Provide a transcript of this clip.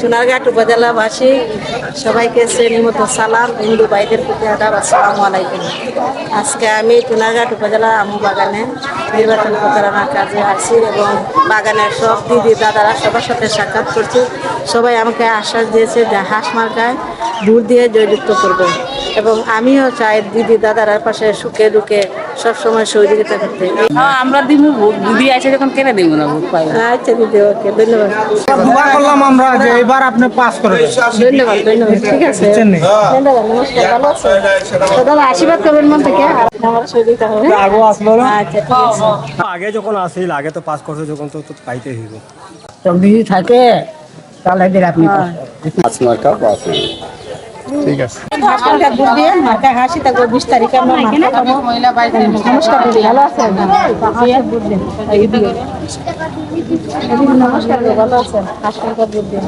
চুনারঘাট উপজেলাবাসী সবাইকে শ্রেণীমত সালাম, হিন্দু ভাইদের প্রতি আদাব, আসসালামু আলাইকুম। আজকে আমি চুনারঘাট উপজেলা আমু বাগানে নির্বাচন প্রচারণার কাজে আসছি এবং বাগানের সব দিদি দাদারা সবার সাথে সাক্ষাৎ করছি। সবাই আমাকে আশ্বাস দিয়েছে যে হাঁস মার্কায় ভোট দিয়ে জয়যুক্ত করবে এবং আমিও চাই দিদি দাদার পাশে সুখে দুঃখে সবসময় সহযোগিতা করতে। আমরা দিব ভোট, দিদি আছে যখন কেনে দিব না ভোট পাই। আচ্ছা দিদি, ওকে, ধন্যবাদ। দোয়া করলাম আমরা যে এবার আপনি পাস করবেন। ধন্যবাদ, ঠিক আছে, ধন্যবাদ, নমস্কার, ভালো আছেন তো দাদা? আশীর্বাদ করবেন মন থেকে, আমার সহযোগিতা হবে। আগেও আসলো না। আচ্ছা, ঠিক আছে। আগে যখন আসিল, আগে তো পাস করছে, যখন তো পাইতে হইব। যদি থাকে তাহলে এদের আপনি ঠিক আছে। হাসপাতাল ভোট দিয়ে মাথায় হাসি থাকবে। 20 তারিখে আমরা নমস্কার দিদি, ভালো আছেন? ভোট দিন। নমস্কার, ভালো আছেন? হাসপাতাল ভোট দিন।